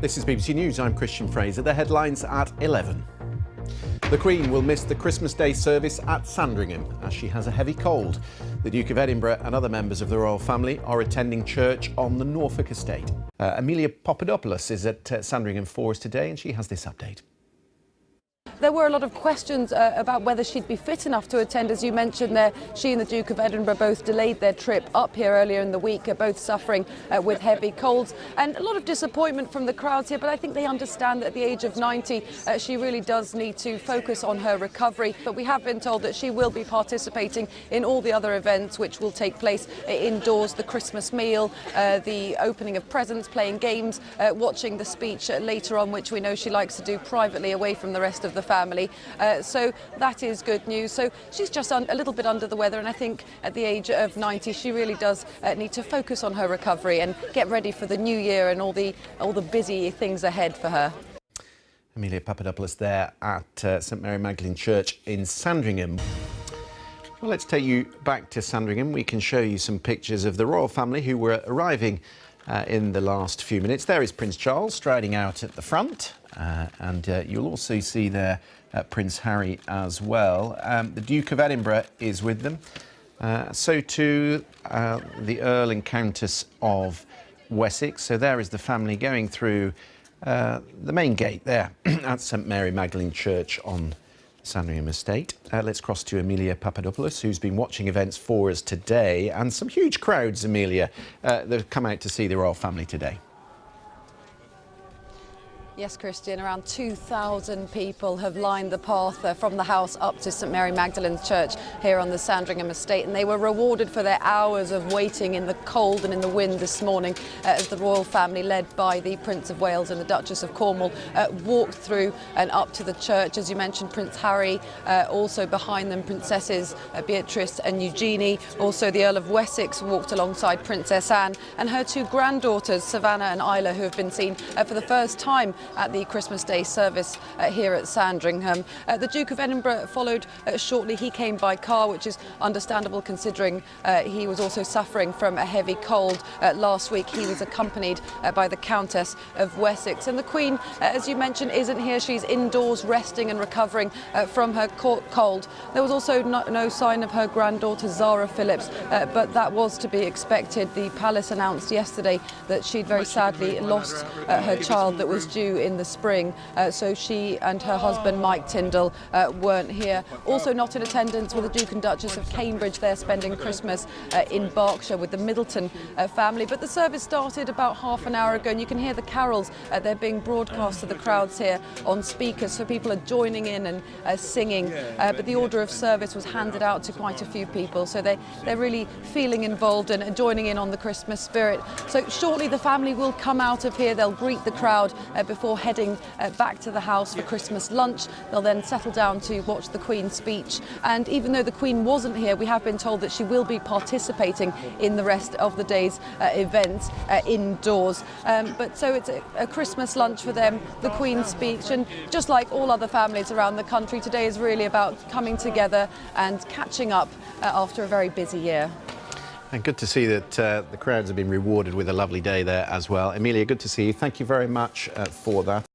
This is BBC News. I'm Christian Fraser. The headlines at 11. The Queen will miss the Christmas Day service at Sandringham as she has a heavy cold. The Duke of Edinburgh and other members of the royal family are attending church on the Norfolk estate. Emilia Papadopoulos is at Sandringham for us today and she has this update. There were a lot of questions about whether she'd be fit enough to attend. As you mentioned there, she and the Duke of Edinburgh both delayed their trip up here earlier in the week, both suffering with heavy colds. And a lot of disappointment from the crowds here, but I think they understand that at the age of 90, she really does need to focus on her recovery. But we have been told that she will be participating in all the other events which will take place indoors, the Christmas meal, the opening of presents, playing games, watching the speech later on, which we know she likes to do privately away from the rest of the family. So that is good news. So she's just a little bit under the weather, and I think at the age of 90 she really does need to focus on her recovery and get ready for the new year and all the busy things ahead for her. Emilia Papadopoulos there at St Mary Magdalene Church in Sandringham. Well, let's take you back to Sandringham. We can show you some pictures of the royal family who were arriving in the last few minutes. There is Prince Charles striding out at the front, and you'll also see there Prince Harry as well. The Duke of Edinburgh is with them. So too the Earl and Countess of Wessex. So there is the family going through the main gate there at St Mary Magdalene Church on Sandringham Estate. Let's cross to Emilia Papadopoulos, who's been watching events for us today, and some huge crowds, Emilia, that have come out to see the royal family today. Yes, Christian, around 2,000 people have lined the path from the house up to St Mary Magdalene's Church here on the Sandringham estate, and they were rewarded for their hours of waiting in the cold and in the wind this morning as the royal family, led by the Prince of Wales and the Duchess of Cornwall, walked through and up to the church. As you mentioned, Prince Harry, also behind them Princesses Beatrice and Eugenie. Also the Earl of Wessex walked alongside Princess Anne and her two granddaughters, Savannah and Isla, who have been seen for the first time at the Christmas Day service here at Sandringham. The Duke of Edinburgh followed shortly. He came by car, which is understandable considering he was also suffering from a heavy cold. Last week he was accompanied by the Countess of Wessex. And the Queen, as you mentioned, isn't here. She's indoors resting and recovering from her cold. There was also no sign of her granddaughter Zara Phillips, but that was to be expected. The palace announced yesterday that she'd very sadly lost her child that was due in the spring, so she and her husband Mike Tyndall weren't here. Also not in attendance were the Duke and Duchess of Cambridge. They're spending Christmas in Berkshire with the Middleton family. But the service started about half an hour ago, and you can hear the carols. They're being broadcast to the crowds here on speakers, so people are joining in and singing. But the order of service was handed out to quite a few people, so they're really feeling involved and joining in on the Christmas spirit. So shortly the family will come out of here. They'll greet the crowd before heading back to the house for Christmas lunch. They'll then settle down to watch the Queen's speech. And even though the Queen wasn't here, we have been told that she will be participating in the rest of the day's events indoors. But so it's a Christmas lunch for them, the Queen's speech, and just like all other families around the country, today is really about coming together and catching up after a very busy year. And good to see that the crowds have been rewarded with a lovely day there as well. Emilia, good to see you. Thank you very much for that.